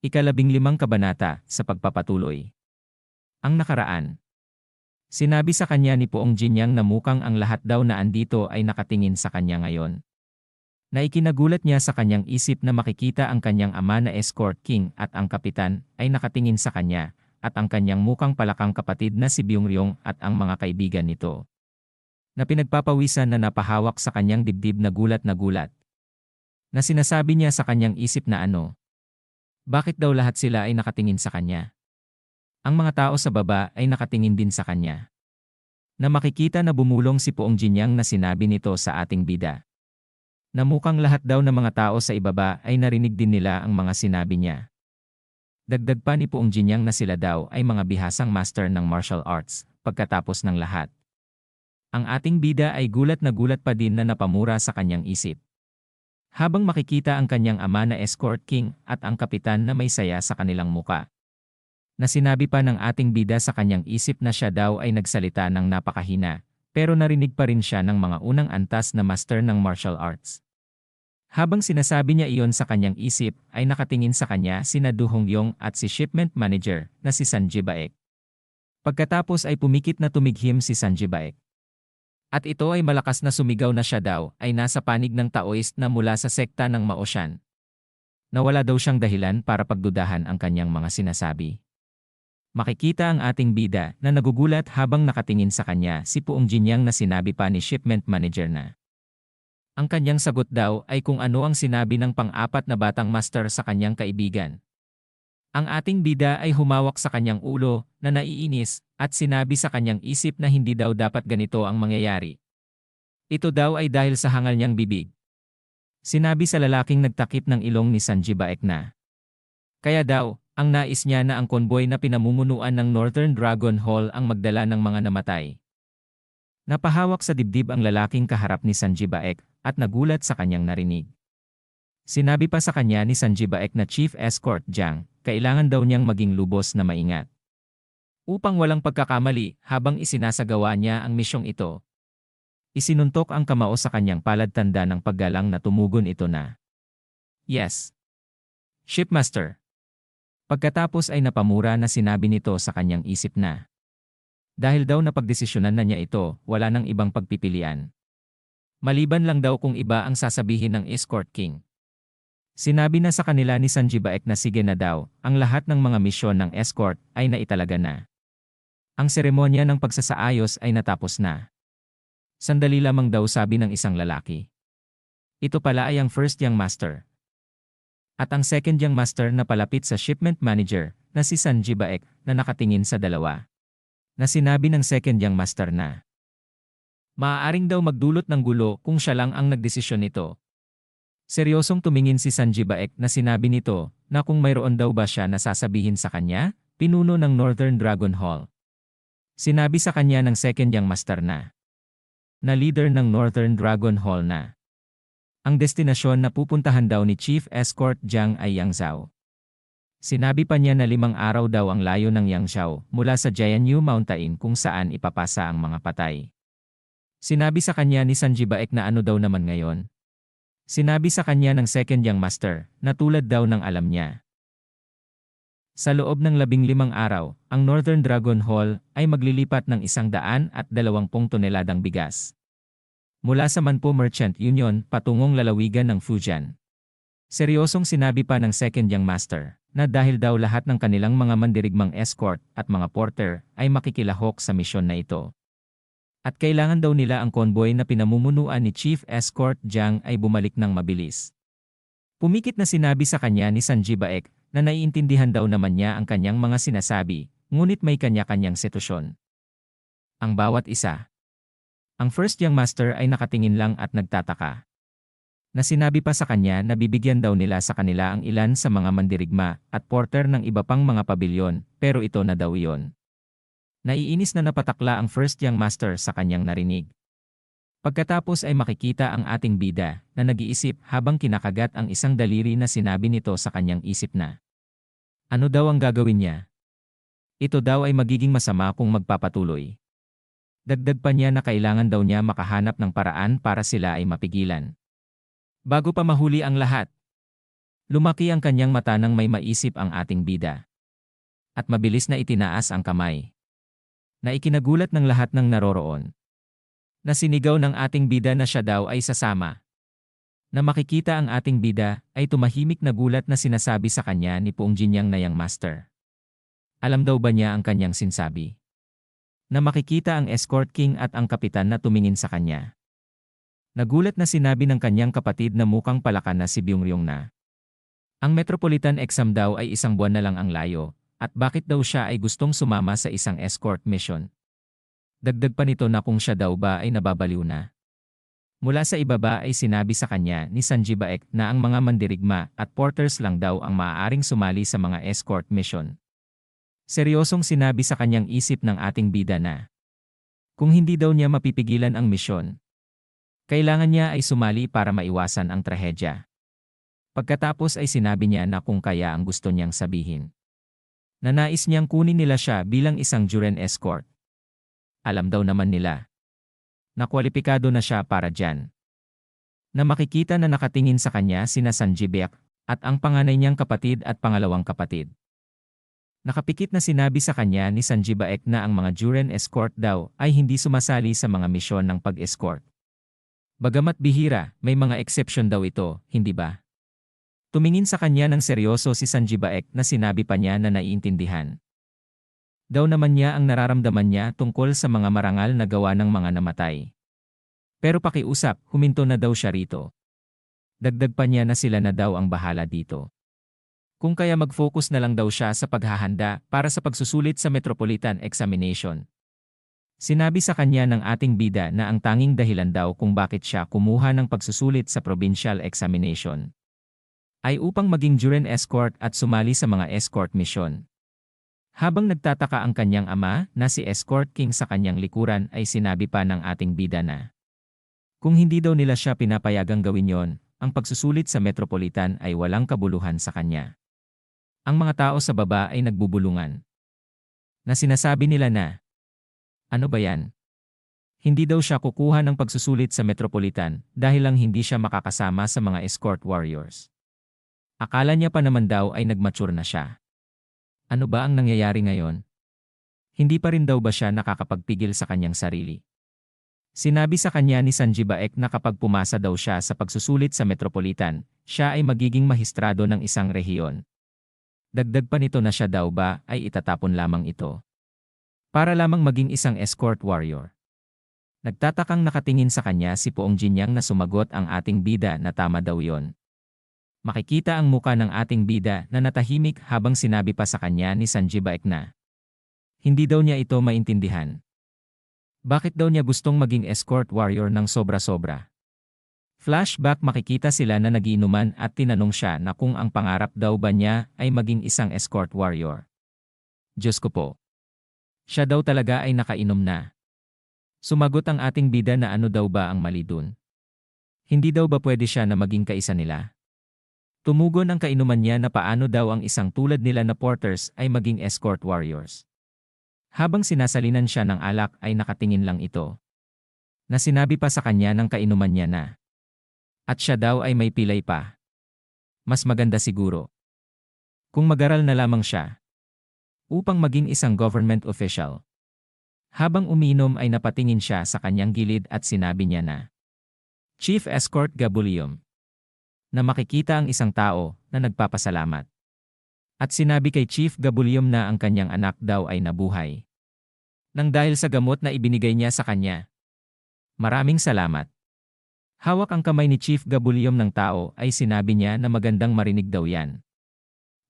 Ika-15 kabanata sa pagpapatuloy. Ang nakaraan. Sinabi sa kanya ni Poong Jinyang na mukhang ang lahat daw na andito ay nakatingin sa kanya ngayon. Na ikinagulat niya sa kanyang isip na makikita ang kanyang ama na escort king at ang kapitan ay nakatingin sa kanya, at ang kanyang mukhang palakang kapatid na si Byung-ryong at ang mga kaibigan nito. Na pinagpapawisan na napahawak sa kanyang dibdib na gulat. Na sinasabi niya sa kanyang isip na bakit daw lahat sila ay nakatingin sa kanya? Ang mga tao sa baba ay nakatingin din sa kanya. Na makikita na bumulong si Poong Jinyang na sinabi nito sa ating bida. Na mukhang lahat daw ng mga tao sa ibaba ay narinig din nila ang mga sinabi niya. Dagdag pa ni Poong Jinyang na sila daw ay mga bihasang master ng martial arts, pagkatapos ng lahat. Ang ating bida ay gulat pa din na napamura sa kanyang isip. Habang makikita ang kanyang ama na escort king at ang kapitan na may saya sa kanilang muka. Na sinabi pa ng ating bida sa kanyang isip na siya daw ay nagsalita ng napakahina, pero narinig pa rin siya ng mga unang antas na master ng martial arts. Habang sinasabi niya iyon sa kanyang isip, ay nakatingin sa kanya sina Du Hongyong at si shipment manager na si Sanji Baek. Pagkatapos ay pumikit na tumighim si Sanji Baek. At ito ay malakas na sumigaw na siya daw ay nasa panig ng Taoist na mula sa sekta ng Maoshan. Nawala daw siyang dahilan para pagdudahan ang kanyang mga sinasabi. Makikita ang ating bida na nagugulat habang nakatingin sa kanya si Poong Jinyang na sinabi pa ni shipment manager na. Ang kanyang sagot daw ay kung ano ang sinabi ng pang-apat na batang master sa kanyang kaibigan. Ang ating bida ay humawak sa kanyang ulo na naiinis at sinabi sa kanyang isip na hindi daw dapat ganito ang mangyayari. Ito daw ay dahil sa hangal niyang bibig. Sinabi sa lalaking nagtakip ng ilong ni Sanji Baek na. Kaya daw, ang nais niya na ang konboy na pinamumunuan ng Northern Dragon Hall ang magdala ng mga namatay. Napahawak sa dibdib ang lalaking kaharap ni Sanji Baek at nagulat sa kanyang narinig. Sinabi pa sa kanya ni Sanji Baek na Chief Escort Jiang, kailangan daw niyang maging lubos na maingat. Upang walang pagkakamali habang isinasagawa niya ang misyong ito. Isinuntok ang kamao sa kanyang palad tanda ng paggalang na tumugon ito na. Yes. Shipmaster. Pagkatapos ay napamura na sinabi nito sa kanyang isip na. Dahil daw napagdesisyonan na niya ito, wala nang ibang pagpipilian. Maliban lang daw kung iba ang sasabihin ng escort king. Sinabi na sa kanila ni Sanji Baek na sige na daw, ang lahat ng mga misyon ng escort ay naitalaga na. Ang seremonya ng pagsasaayos ay natapos na. Sandali lamang daw sabi ng isang lalaki. Ito pala ay ang first young master. At ang second young master na palapit sa shipment manager na si Sanji Baek na nakatingin sa dalawa. Na sinabi ng second young master na. Maaaring daw magdulot ng gulo kung siya lang ang nagdesisyon nito. Seryosong tumingin si Sanji Baek na sinabi nito na kung mayroon daw ba siya na sasabihin sa kanya, pinuno ng Northern Dragon Hall. Sinabi sa kanya ng second young master na leader ng Northern Dragon Hall na. Ang destinasyon na pupuntahan daw ni Chief Escort Jiang ay Yangzhou. Sinabi pa niya na 5 araw daw ang layo ng Yangzhou mula sa Jianyu Mountain kung saan ipapasa ang mga patay. Sinabi sa kanya ni Sanji Baek na ano daw naman ngayon. Sinabi sa kanya ng second young master na tulad daw ng alam niya. Sa loob ng 15 araw, ang Northern Dragon Hall ay maglilipat ng 120 toneladang bigas. Mula sa Manpo Merchant Union patungong lalawigan ng Fujian. Seryosong sinabi pa ng second young master na dahil daw lahat ng kanilang mga mandirigmang escort at mga porter ay makikilahok sa misyon na ito. At kailangan daw nila ang convoy na pinamumunuan ni Chief Escort Jiang ay bumalik ng mabilis. Pumikit na sinabi sa kanya ni Sanji Baek na naiintindihan daw naman niya ang kanyang mga sinasabi, ngunit may kanya-kanyang sitwasyon. Ang bawat isa. Ang first young master ay nakatingin lang at nagtataka. Na sinabi pa sa kanya na bibigyan daw nila sa kanila ang ilan sa mga mandirigma at porter ng iba pang mga pabilyon, pero ito na daw iyon. Naiinis na napatakla ang first young master sa kanyang narinig. Pagkatapos ay makikita ang ating bida na nag-iisip habang kinakagat ang isang daliri na sinabi nito sa kanyang isip na. Ano daw ang gagawin niya? Ito daw ay magiging masama kung magpapatuloy. Dagdag pa niya na kailangan daw niya makahanap ng paraan para sila ay mapigilan. Bago pa mahuli ang lahat. Lumaki ang kanyang mata nang may maisip ang ating bida. At mabilis na itinaas ang kamay. Na ikinagulat ng lahat ng naroroon. Na sinigaw ng ating bida na siya daw ay sasama. Na makikita ang ating bida ay tumahimik na gulat na sinasabi sa kanya ni Poong Jinyang na yang master. Alam daw ba niya ang kanyang sinsabi? Na makikita ang escort king at ang kapitan na tumingin sa kanya. Nagulat na sinabi ng kanyang kapatid na mukhang palakan na si Byung-ryong na. Ang Metropolitan exam daw ay 1 buwan na lang ang layo, at bakit daw siya ay gustong sumama sa isang escort mission. Dagdag pa nito na kung siya daw ba ay nababaliw na. Mula sa ibaba ay sinabi sa kanya ni Sanji Baek na ang mga mandirigma at porters lang daw ang maaaring sumali sa mga escort mission. Seryosong sinabi sa kanyang isip ng ating bida na kung hindi daw niya mapipigilan ang misyon, kailangan niya ay sumali para maiwasan ang trahedya. Pagkatapos ay sinabi niya na kung kaya ang gusto niyang sabihin. Na nais niyang kunin nila siya bilang isang Juren escort. Alam daw naman nila na kwalipikado na siya para dyan. Na makikita na nakatingin sa kanya sina Sanji Baek at ang panganay niyang kapatid at pangalawang kapatid. Nakapikit na sinabi sa kanya ni Sanji Baek na ang mga Juren escort daw ay hindi sumasali sa mga misyon ng pag-escort. Bagamat bihira, may mga exception daw ito, hindi ba? Tumingin sa kanya ng seryoso si Sanji Baek na sinabi pa niya na naiintindihan. Daw naman niya ang nararamdaman niya tungkol sa mga marangal na gawa ng mga namatay. Pero pakiusap, huminto na daw siya rito. Dagdag pa niya na sila na daw ang bahala dito. Kung kaya mag-focus na lang daw siya sa paghahanda para sa pagsusulit sa Metropolitan Examination. Sinabi sa kanya ng ating bida na ang tanging dahilan daw kung bakit siya kumuha ng pagsusulit sa Provincial Examination ay upang maging Juren escort at sumali sa mga escort mission. Habang nagtataka ang kanyang ama na si Escort King sa kanyang likuran ay sinabi pa ng ating bida na kung hindi daw nila siya pinapayagang gawin yon, ang pagsusulit sa Metropolitan ay walang kabuluhan sa kanya. Ang mga tao sa baba ay nagbubulungan. Na sinasabi nila na ano ba yan? Hindi daw siya kukuha ng pagsusulit sa Metropolitan dahil lang hindi siya makakasama sa mga escort warriors. Akala niya pa naman daw ay nagmature na siya. Ano ba ang nangyayari ngayon? Hindi pa rin daw ba siya nakakapagpigil sa kanyang sarili? Sinabi sa kanya ni Sanji Baek na kapag pumasa daw siya sa pagsusulit sa Metropolitan, siya ay magiging mahistrado ng isang rehiyon. Dagdag pa nito na siya daw ba ay itatapon lamang ito para lamang maging isang escort warrior. Nagtatakang nakatingin sa kanya si Poong Jinyang na sumagot ang ating bida na tama daw yon. Makikita ang muka ng ating bida na natahimik habang sinabi pa sa kanya ni Sanji Baek na hindi daw niya ito maintindihan. Bakit daw niya gustong maging escort warrior ng sobra-sobra? Flashback, makikita sila na nagiinuman at tinanong siya na kung ang pangarap daw ba niya ay maging isang escort warrior. Diyos ko po. Siya daw talaga ay nakainom na. Sumagot ang ating bida na ano daw ba ang mali dun? Hindi daw ba pwede siya na maging kaisa nila? Tumugon ang kainuman niya na paano daw ang isang tulad nila na porters ay maging escort warriors. Habang sinasalinan siya ng alak ay nakatingin lang ito. Na sinabi pa sa kanya ng kainuman niya na at siya daw ay may pilay pa. Mas maganda siguro kung mag-aral na lamang siya upang maging isang government official. Habang umiinom ay napatingin siya sa kanyang gilid at sinabi niya na Chief Escort Gabulium. Na makikita ang isang tao na nagpapasalamat. At sinabi kay Chief Gabulium na ang kanyang anak daw ay nabuhay. Nang dahil sa gamot na ibinigay niya sa kanya. Maraming salamat. Hawak ang kamay ni Chief Gabulium ng tao ay sinabi niya na magandang marinig daw yan.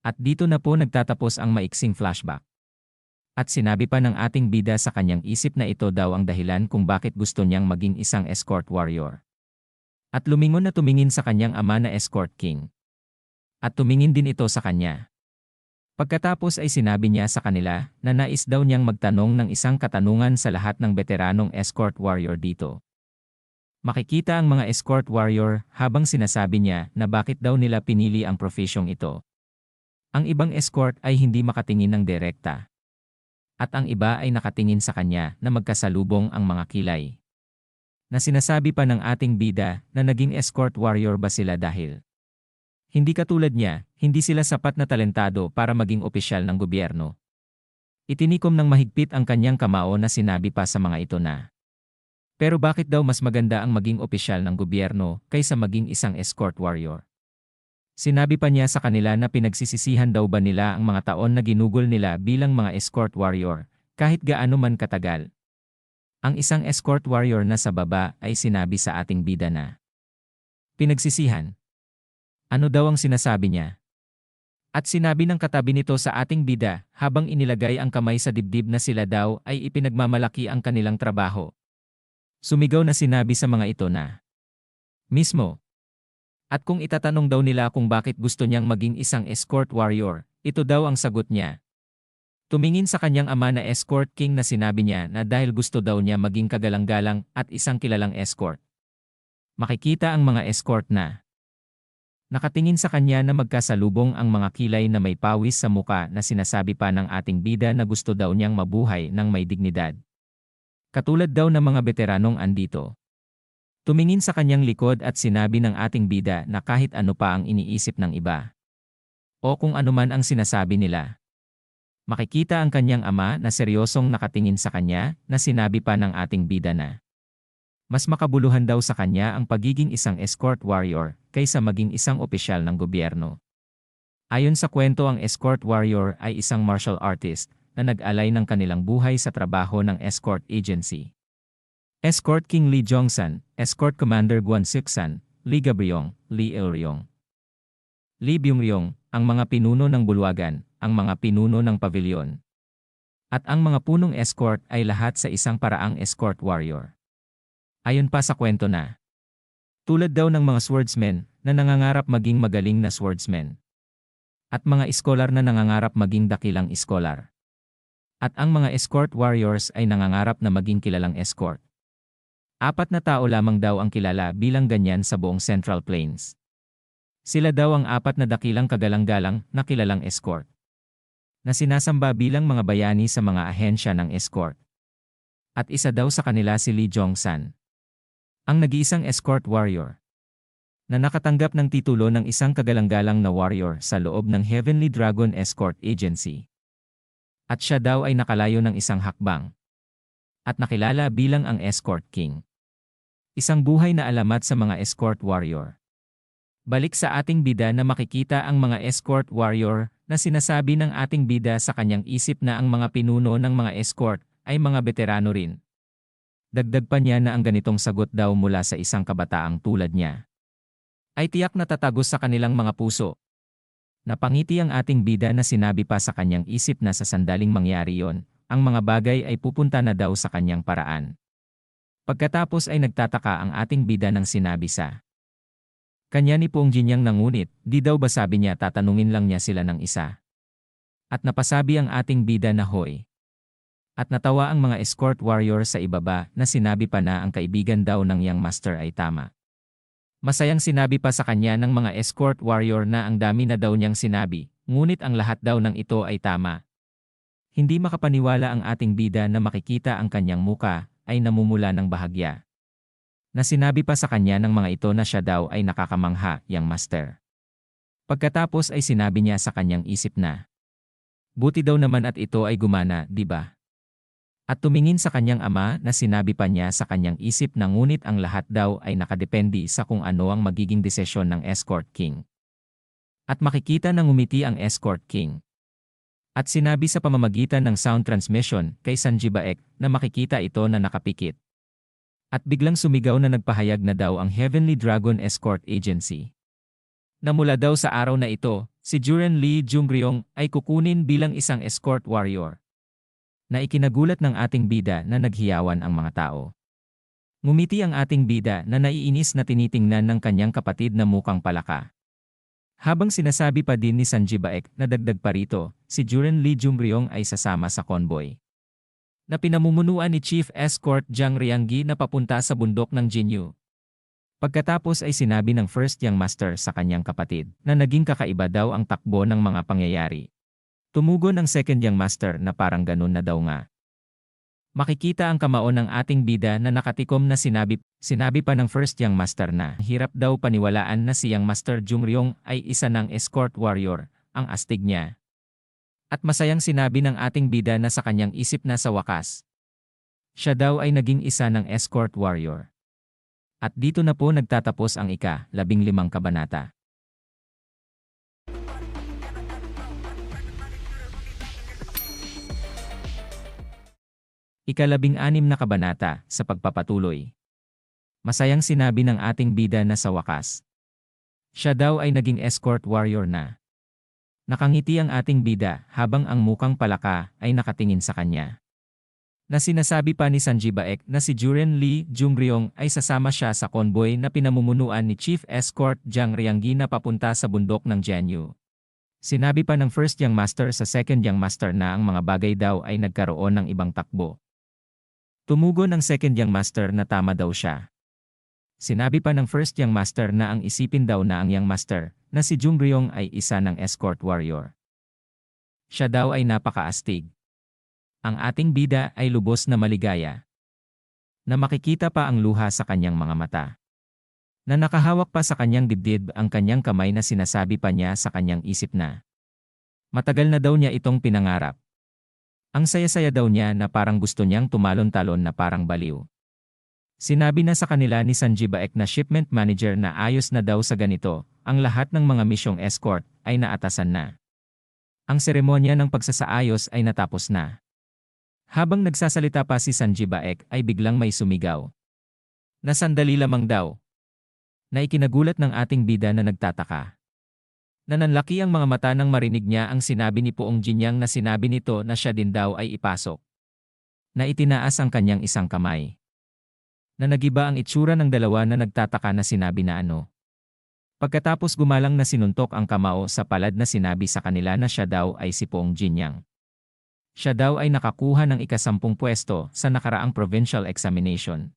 At dito na po nagtatapos ang maiksing flashback. At sinabi pa ng ating bida sa kanyang isip na ito daw ang dahilan kung bakit gusto niyang maging isang escort warrior. At lumingon na tumingin sa kanyang ama na Escort King. At tumingin din ito sa kanya. Pagkatapos ay sinabi niya sa kanila na nais daw niyang magtanong ng isang katanungan sa lahat ng veteranong escort warrior dito. Makikita ang mga escort warrior habang sinasabi niya na bakit daw nila pinili ang profesyong ito. Ang ibang escort ay hindi makatingin ng direkta. At ang iba ay nakatingin sa kanya na magkasalubong ang mga kilay. Na sinasabi pa ng ating bida na naging escort warrior ba sila dahil Hindi katulad niya, hindi sila sapat na talentado para maging opisyal ng gobyerno. Itinikom ng mahigpit ang kanyang kamao na sinabi pa sa mga ito na, pero bakit daw mas maganda ang maging opisyal ng gobyerno kaysa maging isang escort warrior? Sinabi pa niya sa kanila na pinagsisisihan daw ba nila ang mga taon na ginugol nila bilang mga escort warrior, kahit gaano man katagal. Ang isang escort warrior na sa baba ay sinabi sa ating bida na, pinagsisihan. Ano daw ang sinasabi niya? At sinabi ng katabi nito sa ating bida habang inilagay ang kamay sa dibdib na sila daw ay ipinagmamalaki ang kanilang trabaho. Sumigaw na sinabi sa mga ito na, mismo. At kung itatanong daw nila kung bakit gusto niyang maging isang escort warrior, ito daw ang sagot niya. Tumingin sa kanyang ama na escort king na sinabi niya na dahil gusto daw niya maging kagalang-galang at isang kilalang escort. Makikita ang mga escort na nakatingin sa kanya na magkasalubong ang mga kilay na may pawis sa muka na sinasabi pa ng ating bida na gusto daw niyang mabuhay ng may dignidad. Katulad daw ng mga veteranong andito. Tumingin sa kanyang likod at sinabi ng ating bida na kahit ano pa ang iniisip ng iba. O kung ano man ang sinasabi nila. Makikita ang kanyang ama na seryosong nakatingin sa kanya na sinabi pa ng ating bida na mas makabuluhan daw sa kanya ang pagiging isang escort warrior kaysa maging isang opisyal ng gobyerno. Ayon sa kwento, ang escort warrior ay isang martial artist na nag-alay ng kanilang buhay sa trabaho ng escort agency. Escort King Lee Jongsan, Escort Commander Guan Sixsan, Lee Gabriong, Lee Elryong, Lee Byung-ryong, ang mga pinuno ng bulwagan, ang mga pinuno ng pavilyon. At ang mga punong escort ay lahat sa isang paraang escort warrior. Ayon pa sa kwento na, tulad daw ng mga swordsmen na nangangarap maging magaling na swordsmen. At mga iskolar na nangangarap maging dakilang iskolar. At ang mga escort warriors ay nangangarap na maging kilalang escort. 4 na tao lamang daw ang kilala bilang ganyan sa buong Central Plains. Sila daw ang 4 na dakilang kagalang-galang na kilalang escort. Na sinasamba bilang mga bayani sa mga ahensya ng escort. At isa daw sa kanila si Lee Jongsan. Ang nag-iisang escort warrior. Na nakatanggap ng titulo ng isang kagalang-galang na warrior sa loob ng Heavenly Dragon Escort Agency. At siya daw ay nakalayo ng isang hakbang. At nakilala bilang ang Escort King. Isang buhay na alamat sa mga escort warrior. Balik sa ating bida na makikita ang mga escort warrior na sinasabi ng ating bida sa kanyang isip na ang mga pinuno ng mga escort ay mga veterano rin. Dagdag pa niya na ang ganitong sagot daw mula sa isang kabataang tulad niya ay tiyak na tatagos sa kanilang mga puso. Napangiti ang ating bida na sinabi pa sa kanyang isip na sa sandaling mangyari yon, ang mga bagay ay pupunta na daw sa kanyang paraan. Pagkatapos ay nagtataka ang ating bida ng sinabi sa kanya ni Pong Jinyang nangunit, di daw ba sabi niya tatanungin lang niya sila ng isa. At napasabi ang ating bida na hoy. At natawa ang mga escort warrior sa ibaba na sinabi pa na ang kaibigan daw ng young master ay tama. Masayang sinabi pa sa kanya ng mga escort warrior na ang dami na daw niyang sinabi, ngunit ang lahat daw ng ito ay tama. Hindi makapaniwala ang ating bida na makikita ang kanyang muka ay namumula ng bahagya. Na sinabi pa sa kanya ng mga ito na siya daw ay nakakamangha, young master. Pagkatapos ay sinabi niya sa kanyang isip na, buti daw naman at ito ay gumana, di ba? At tumingin sa kanyang ama na sinabi pa niya sa kanyang isip na ngunit ang lahat daw ay nakadepende sa kung ano ang magiging desisyon ng Escort King. At makikita na ngumiti ang Escort King. At sinabi sa pamamagitan ng sound transmission kay Sanji Baek na makikita ito na nakapikit. At biglang sumigaw na nagpahayag na daw ang Heavenly Dragon Escort Agency. Na mula daw sa araw na ito, si Juren Lee Jungryong ay kukunin bilang isang escort warrior. Na ikinagulat ng ating bida na naghiyawan ang mga tao. Ngumiti ang ating bida na naiinis na tinitingnan ng kanyang kapatid na mukhang palaka. Habang sinasabi pa din ni Sanji Baek na dagdag pa rito, si Juren Lee Jungryong ay sasama sa convoy. Na pinamumunuan ni Chief Escort Jiang Rianggi na papunta sa bundok ng Jinyu. Pagkatapos ay sinabi ng First Young Master sa kanyang kapatid na naging kakaiba daw ang takbo ng mga pangyayari. Tumugon ang Second Young Master na parang ganun na daw nga. Makikita ang kamao ng ating bida na nakatikom na sinabi pa ng first young master na hirap daw paniwalaan na si young master Jungryong ay isa ng escort warrior, ang astig niya. At masayang sinabi ng ating bida na sa kanyang isip na sa wakas, siya daw ay naging isa ng escort warrior. At dito na po nagtatapos ang ika-15 kabanata. Ika-16 na kabanata sa pagpapatuloy. Masayang sinabi ng ating bida na sa wakas, siya daw ay naging escort warrior na. Nakangiti ang ating bida habang ang mukang palaka ay nakatingin sa kanya. Na sinasabi pa ni Sanji Baek na si Juren Lee Jungryong ay sasama siya sa convoy na pinamumunuan ni Chief Escort Jang Ryanggi na papunta sa bundok ng Jianyu. Sinabi pa ng first young master sa second young master na ang mga bagay daw ay nagkaroon ng ibang takbo. Tumugon ang second young master na tama daw siya. Sinabi pa ng first young master na ang isipin daw na ang young master na si Jungryong ay isa ng escort warrior. Siya daw ay napakaastig. Ang ating bida ay lubos na maligaya. Na makikita pa ang luha sa kanyang mga mata. Na nakahawak pa sa kanyang dibdib ang kanyang kamay na sinasabi pa niya sa kanyang isip na matagal na daw niya itong pinangarap. Ang saya-saya daw niya na parang gusto niyang tumalon-talon na parang baliw. Sinabi na sa kanila ni Sanji Baek na shipment manager na ayos na daw sa ganito, ang lahat ng mga misyong escort ay naatasan na. Ang seremonya ng pagsasaayos ay natapos na. Habang nagsasalita pa si Sanji Baek ay biglang may sumigaw. Na sandali lamang daw. Na ikinagulat ng ating bida na nagtataka. Nananlaki ang mga mata nang marinig niya ang sinabi ni Poong Jinyang na sinabi nito na siya din daw ay ipasok. Na itinaas ang kanyang isang kamay. Na nagiba ang itsura ng dalawa na nagtataka na sinabi na ano. Pagkatapos gumalang na sinuntok ang kamao sa palad na sinabi sa kanila na siya daw ay si Poong Jinyang. Siya daw ay nakakuha ng ika-10 pwesto sa nakaraang provincial examination.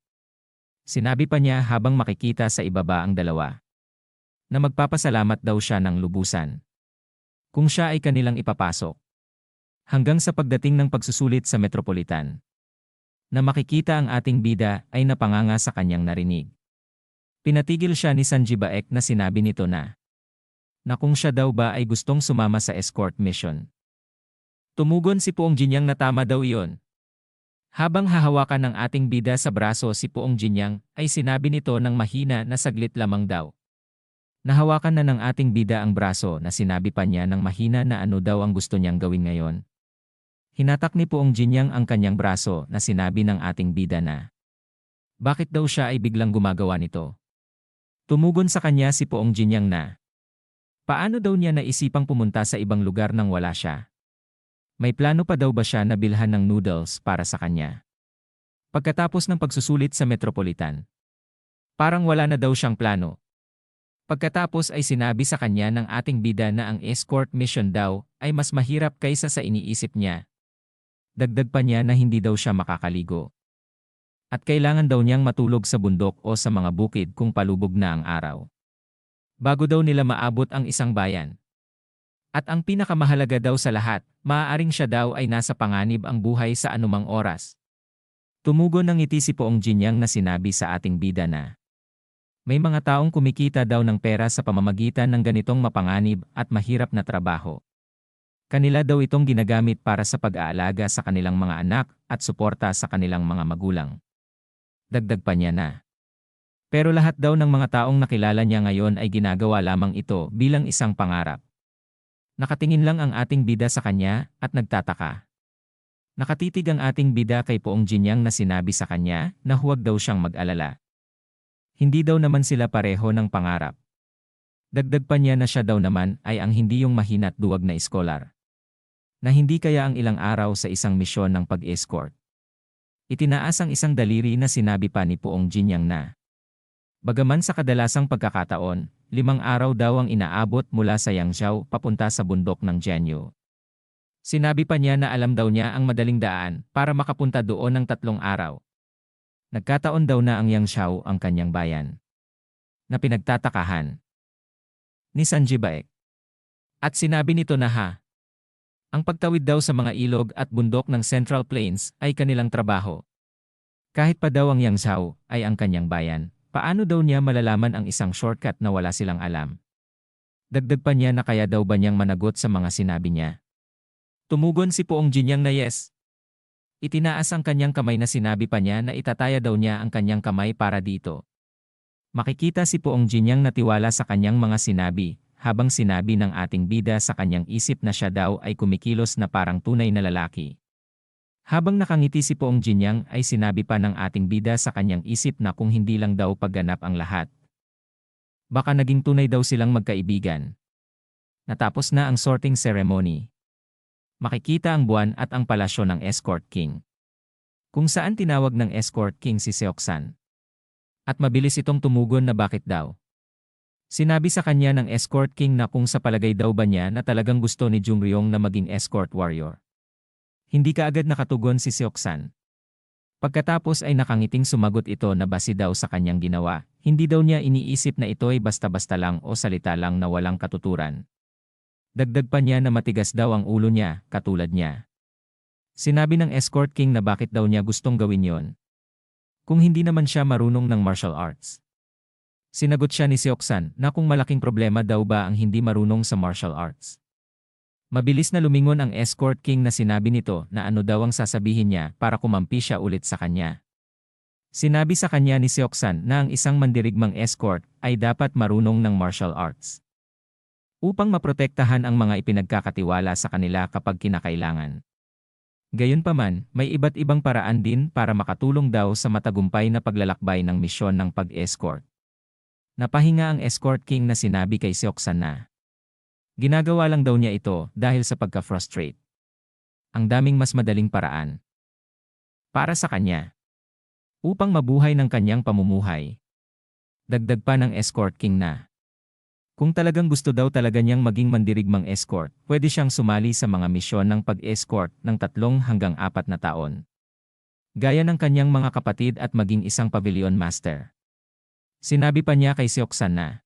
Sinabi pa niya habang makikita sa ibaba ang dalawa. Na magpapasalamat daw siya ng lubusan. Kung siya ay kanilang ipapasok. Hanggang sa pagdating ng pagsusulit sa Metropolitan. Na makikita ang ating bida ay napanganga sa kanyang narinig. Pinatigil siya ni Sanji Baek na sinabi nito na kung siya daw ba ay gustong sumama sa escort mission. Tumugon si Poong Jinyang na tama daw iyon. Habang hahawakan ng ating bida sa braso si Poong Jinyang ay sinabi nito ng mahina na saglit lamang daw. Nahawakan na ng ating bida ang braso na sinabi pa niya ng mahina na ano daw ang gusto niyang gawin ngayon. Hinatak ni Poong Jinyang ang kanyang braso na sinabi ng ating bida na bakit daw siya ay biglang gumagawa nito. Tumugon sa kanya si Poong Jinyang na paano daw niya naisipang pumunta sa ibang lugar nang wala siya. May plano pa daw ba siya na bilhan ng noodles para sa kanya? Pagkatapos ng pagsusulit sa Metropolitan. Parang wala na daw siyang plano. Pagkatapos ay sinabi sa kanya ng ating bida na ang escort mission daw ay mas mahirap kaysa sa iniisip niya. Dagdag pa niya na hindi daw siya makakaligo. At kailangan daw niyang matulog sa bundok o sa mga bukid kung palubog na ang araw. Bago daw nila maabot ang isang bayan. At ang pinakamahalaga daw sa lahat, maaaring siya daw ay nasa panganib ang buhay sa anumang oras. Tumugon ng ngiti si Poong Jinyang na sinabi sa ating bida na may mga taong kumikita daw ng pera sa pamamagitan ng ganitong mapanganib at mahirap na trabaho. Kanila daw itong ginagamit para sa pag-aalaga sa kanilang mga anak at suporta sa kanilang mga magulang. Dagdag pa niya na pero lahat daw ng mga taong nakilala niya ngayon ay ginagawa lamang ito bilang isang pangarap. Nakatingin lang ang ating bida sa kanya at nagtataka. Nakatitig ang ating bida kay Poong Jinyang na sinabi sa kanya na huwag daw siyang mag-alala. Hindi daw naman sila pareho ng pangarap. Dagdag pa niya na siya daw naman ay ang hindi yung mahina't duwag na iskolar. Na hindi kaya ang ilang araw sa isang misyon ng pag-escort. Itinaas ang isang daliri na sinabi pa ni Poong Jinyang na bagaman sa kadalasang pagkakataon, 5 araw daw ang inaabot mula sa Yangzhou papunta sa bundok ng Jianyu. Sinabi pa niya na alam daw niya ang madaling daan para makapunta doon ng 3 araw. Nagkataon daw na ang Yangzhou ang kanyang bayan. Na pinagtatakahan ni Sanji Baek. At sinabi nito na Ang pagtawid daw sa mga ilog at bundok ng Central Plains ay kanilang trabaho. Kahit pa daw ang Yangzhou ay ang kanyang bayan, paano daw niya malalaman ang isang shortcut na wala silang alam? Dagdag pa niya na kaya daw ba niyang managot sa mga sinabi niya. Tumugon si Poong Jinyang na yes. Itinaas ang kanyang kamay na sinabi pa niya na itataya daw niya ang kanyang kamay para dito. Makikita si Poong Jinyang na tiwala sa kanyang mga sinabi, habang sinabi ng ating bida sa kanyang isip na siya daw ay kumikilos na parang tunay na lalaki. Habang nakangiti si Poong Jinyang ay sinabi pa ng ating bida sa kanyang isip na kung hindi lang daw pagganap ang lahat. Baka naging tunay daw silang magkaibigan. Natapos na ang sorting ceremony. Makikita ang buwan at ang palasyo ng Escort King. Kung saan tinawag ng Escort King si Seoksan. At mabilis itong tumugon na bakit daw. Sinabi sa kanya ng Escort King na kung sa palagay daw ba niya na talagang gusto ni Jungryong na maging escort warrior. Hindi kaagad nakatugon si Seoksan. Pagkatapos ay nakangiting sumagot ito na base daw sa kanyang ginawa, hindi daw niya iniisip na ito ay basta-basta lang o salita lang na walang katuturan. Dagdag pa niya na matigas daw ang ulo niya, katulad niya. Sinabi ng Escort King na bakit daw niya gustong gawin yon. Kung hindi naman siya marunong ng martial arts. Sinagot siya ni Seoksan na kung malaking problema daw ba ang hindi marunong sa martial arts. Mabilis na lumingon ang Escort King na sinabi nito na ano daw ang sasabihin niya para kumampi siya ulit sa kanya. Sinabi sa kanya ni Seoksan na ang isang mandirigmang escort ay dapat marunong ng martial arts. Upang maprotektahan ang mga ipinagkakatiwala sa kanila kapag kinakailangan. Gayunpaman, may iba't ibang paraan din para makatulong daw sa matagumpay na paglalakbay ng misyon ng pag-escort. Napahinga ang Escort King na sinabi kay Seoksan na ginagawa lang daw niya ito dahil sa pagka-frustrate. Ang daming mas madaling paraan para sa kanya upang mabuhay ng kanyang pamumuhay. Dagdag pa ng Escort King na kung talagang gusto daw talaga niyang maging mandirigmang escort, pwede siyang sumali sa mga misyon ng pag-escort ng 3 hanggang 4 na taon. Gaya ng kanyang mga kapatid at maging isang pavilion master. Sinabi pa niya kay Seoksan na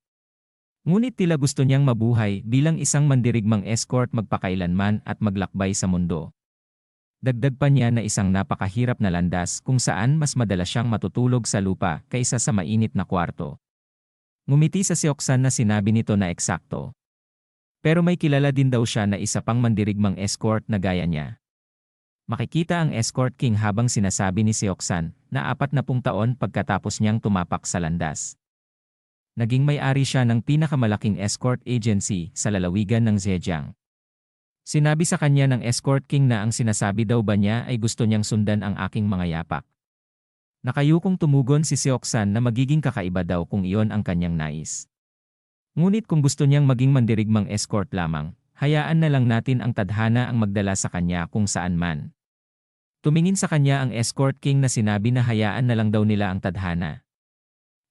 ngunit tila gusto niyang mabuhay bilang isang mandirigmang escort magpakailanman at maglakbay sa mundo. Dagdag pa niya na isang napakahirap na landas kung saan mas madalas siyang matutulog sa lupa kaysa sa mainit na kwarto. Ngumiti sa Seoksan na sinabi nito na eksakto. Pero may kilala din daw siya na isa pang mandirigmang escort na gaya niya. Makikita ang Escort King habang sinasabi ni Seoksan na 40 taon pagkatapos niyang tumapak sa landas. Naging may-ari siya ng pinakamalaking escort agency sa lalawigan ng Zhejiang. Sinabi sa kanya ng Escort King na ang sinasabi daw ba niya ay gusto niyang sundan ang aking mga yapak. Nakayukong tumugon si Seoksan na magiging kakaiba daw kung iyon ang kanyang nais. Ngunit kung gusto niyang maging mandirigmang escort lamang, hayaan na lang natin ang tadhana ang magdala sa kanya kung saan man. Tumingin sa kanya ang Escort King na sinabi na hayaan na lang daw nila ang tadhana.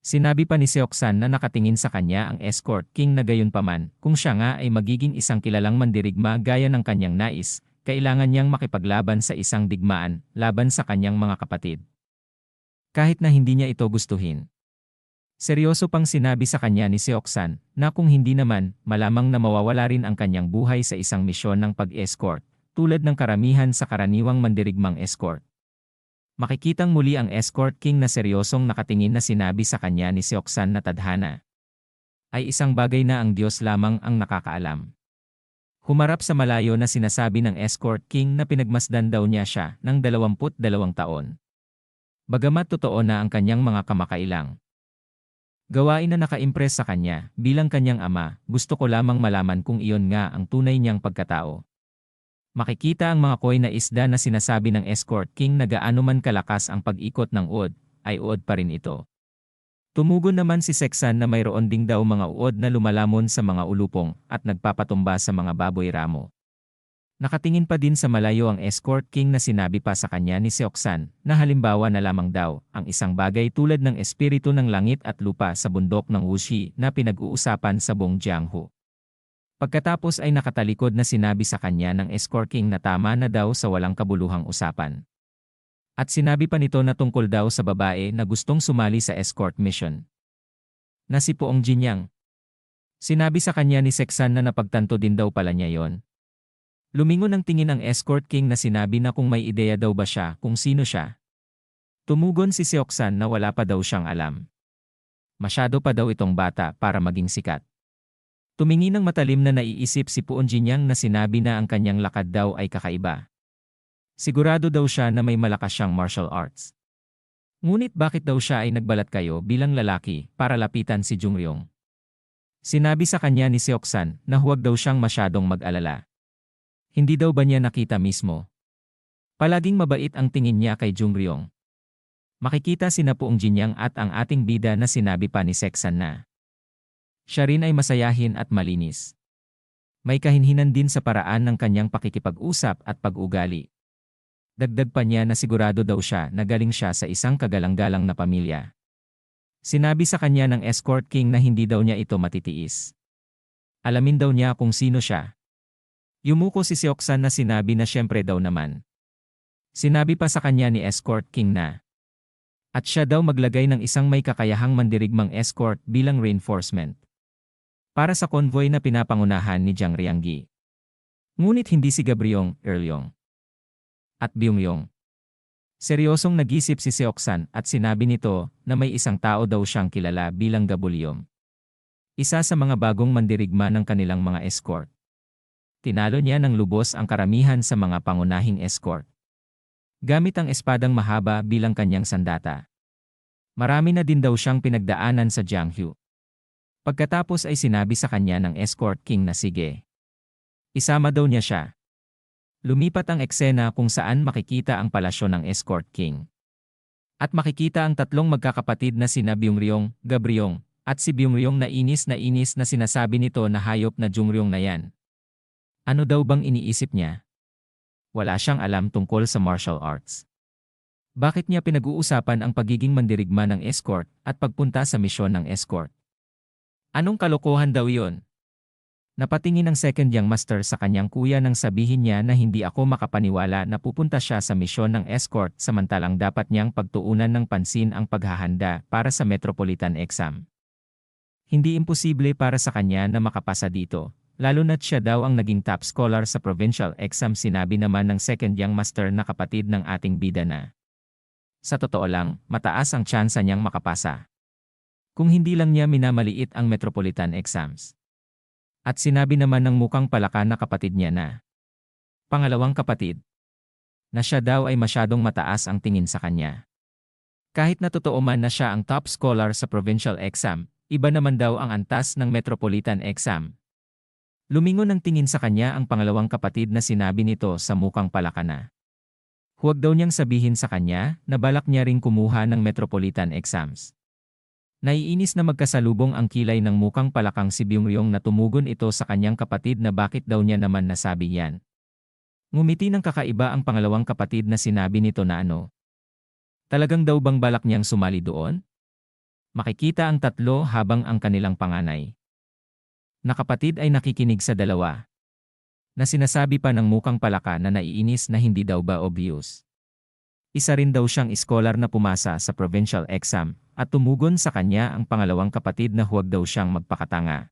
Sinabi pa ni Seoksan na nakatingin sa kanya ang Escort King na gayunpaman, kung siya nga ay magiging isang kilalang mandirigma gaya ng kanyang nais, kailangan niyang makipaglaban sa isang digmaan laban sa kanyang mga kapatid. Kahit na hindi niya ito gustuhin. Seryoso pang sinabi sa kanya ni Seoksan na kung hindi naman, malamang na mawawala rin ang kanyang buhay sa isang misyon ng pag-escort, tulad ng karamihan sa karaniwang mandirigmang escort. Makikitang muli ang Escort King na seryosong nakatingin na sinabi sa kanya ni Seoksan na tadhana ay isang bagay na ang Diyos lamang ang nakakaalam. Humarap sa malayo na sinasabi ng Escort King na pinagmasdan daw niya siya ng 22 taon. Bagamat totoo na ang kanyang mga kamakailang gawain na naka-impress sa kanya bilang kanyang ama, gusto ko lamang malaman kung iyon nga ang tunay niyang pagkatao. Makikita ang mga koy na isda na sinasabi ng Escort King na gaano man kalakas ang pag-ikot ng uod, ay uod pa rin ito. Tumugon naman si Seoksan na mayroon ding daw mga uod na lumalamon sa mga ulupong at nagpapatumba sa mga baboy ramo. Nakatingin pa din sa malayo ang Escort King na sinabi pa sa kanya ni Seoksan na halimbawa na lamang daw ang isang bagay tulad ng espiritu ng langit at lupa sa bundok ng Wuxi na pinag-uusapan sa buong Jianghu. Pagkatapos ay nakatalikod na sinabi sa kanya ng Escort King na tama na daw sa walang kabuluhang usapan. At sinabi pa nito na tungkol daw sa babae na gustong sumali sa escort mission. Na si Poong Jinyang. Sinabi sa kanya ni Seoksan na napagtanto din daw pala niya yon. Lumingon ang tingin ng escort king na sinabi na kung may ideya daw ba siya kung sino siya. Tumugon si Seoksan na wala pa daw siyang alam. Masyado pa daw itong bata para maging sikat. Tumingin ng matalim na naiisip si Puon Jinyang na sinabi na ang kanyang lakad daw ay kakaiba. Sigurado daw siya na may malakas siyang martial arts. Ngunit bakit daw siya ay nagbalat kayo bilang lalaki para lapitan si Jungryong? Sinabi sa kanya ni Seoksan na huwag daw siyang masyadong mag-alala. Hindi daw ba niya nakita mismo? Palaging mabait ang tingin niya kay Jungryong. Makikita sina Puong Jinyang at ang ating bida na sinabi pa ni Seksan na siya rin ay masayahin at malinis. May kahinhinan din sa paraan ng kanyang pakikipag-usap at pag-ugali. Dagdag pa niya na sigurado daw siya na galing siya sa isang kagalang-galang na pamilya. Sinabi sa kanya ng escort king na hindi daw niya ito matitiis. Alamin daw niya kung sino siya. Yumuko si Seoksan na sinabi na siyempre daw naman. Sinabi pa sa kanya ni escort king na at siya daw maglagay ng isang may kakayahang mandirigmang escort bilang reinforcement para sa convoy na pinapangunahan ni Jiang Rianggi. Ngunit hindi si Gabryong, Earlyong at Byungyong. Seryosong nag-isip si Seoksan at sinabi nito na may isang tao daw siyang kilala bilang Gabulyong. Isa sa mga bagong mandirigma ng kanilang mga escort. Tinalo niya ng lubos ang karamihan sa mga pangunahing escort. Gamit ang espadang mahaba bilang kanyang sandata. Marami na din daw siyang pinagdaanan sa Jianghu. Pagkatapos ay sinabi sa kanya ng escort king na sige. Isama daw niya siya. Lumipat ang eksena kung saan makikita ang palasyo ng escort king. At makikita ang tatlong magkakapatid na sina Byungryong, Gabryong, at si Byungryong na inis na sinasabi nito na hayop na Jungryong na yan. Ano daw bang iniisip niya? Wala siyang alam tungkol sa martial arts. Bakit niya pinag-uusapan ang pagiging mandirigma ng escort at pagpunta sa misyon ng escort? Anong kalokohan daw yon? Napatingin ang second young master sa kanyang kuya nang sabihin niya na hindi ako makapaniwala na pupunta siya sa misyon ng escort samantalang dapat niyang pagtuunan ng pansin ang paghahanda para sa metropolitan exam. Hindi imposible para sa kanya na makapasa dito. Lalo na't siya daw ang naging top scholar sa provincial exam, sinabi naman ng second young master na kapatid ng ating bida na. Sa totoo lang, mataas ang tsansa niyang makapasa. Kung hindi lang niya minamaliit ang metropolitan exams. At sinabi naman ng mukhang palaka na kapatid niya na pangalawang kapatid, na siya daw ay masyadong mataas ang tingin sa kanya. Kahit na totoo man na siya ang top scholar sa provincial exam, iba naman daw ang antas ng metropolitan exam. Lumingon ng tingin sa kanya ang pangalawang kapatid na sinabi nito sa mukhang palaka na. Huwag daw niyang sabihin sa kanya na balak niya ring kumuha ng metropolitan exams. Naiinis na magkasalubong ang kilay ng mukhang palakang si Byungryong na tumugon ito sa kanyang kapatid na bakit daw niya naman nasabi yan. Ngumiti ng kakaiba ang pangalawang kapatid na sinabi nito na ano. Talagang daw bang balak niyang sumali doon? Makikita ang tatlo habang ang kanilang panganay na kapatid ay nakikinig sa dalawa. Na sinasabi pa ng mukhang palaka na naiinis na hindi daw ba obvious. Isa rin daw siyang scholar na pumasa sa provincial exam at tumugon sa kanya ang pangalawang kapatid na huwag daw siyang magpakatanga.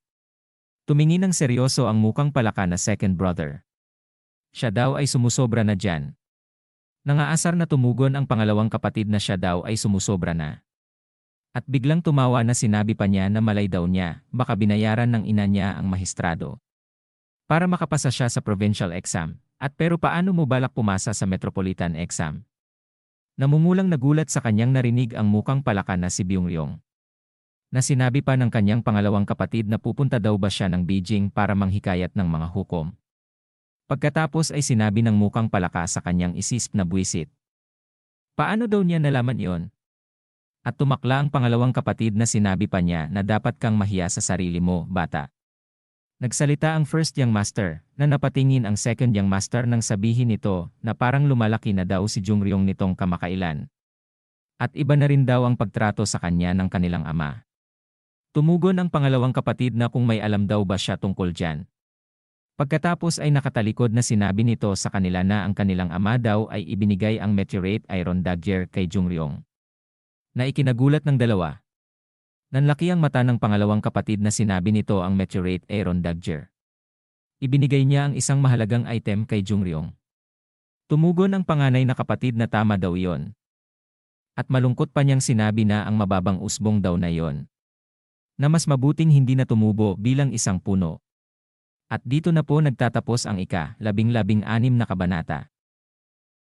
Tumingin ng seryoso ang mukhang palaka na second brother. Siya daw ay sumusobra na dyan. Nangaasar na tumugon ang pangalawang kapatid na siya daw ay sumusobra na. At biglang tumawa na sinabi pa niya na malay daw niya, baka binayaran ng ina niya ang mahistrado para makapasa siya sa provincial exam. At pero paano mo balak pumasa sa metropolitan exam? Namumulang nagulat sa kanyang narinig ang mukhang palaka na si Byungryong. Na sinabi pa ng kanyang pangalawang kapatid na pupunta daw ba siya ng Beijing para manghikayat ng mga hukom. Pagkatapos ay sinabi ng mukhang palaka sa kanyang isisp na buwisit. Paano daw niya nalaman iyon? At tumakla ang pangalawang kapatid na sinabi pa niya na dapat kang mahiya sa sarili mo, bata. Nagsalita ang first young master na napatingin ang second young master nang sabihin nito na parang lumalaki na daw si Jungryong nitong kamakailan. At iba na rin daw ang pagtrato sa kanya ng kanilang ama. Tumugon ang pangalawang kapatid na kung may alam daw ba siya tungkol dyan. Pagkatapos ay nakatalikod na sinabi nito sa kanila na ang kanilang ama daw ay ibinigay ang meteorite iron dagger kay Jungryong. Na ikinagulat ng dalawa. Nanlaki ang mata ng pangalawang kapatid na sinabi nito ang meteorite iron dagger. Ibinigay niya ang isang mahalagang item kay Jungryong. Tumugon ang panganay na kapatid na tama daw iyon. At malungkot pa niyang sinabi na ang mababang usbong daw na iyon. Na mas mabuting hindi na tumubo bilang isang puno. At dito na po nagtatapos ang ika-16 na kabanata.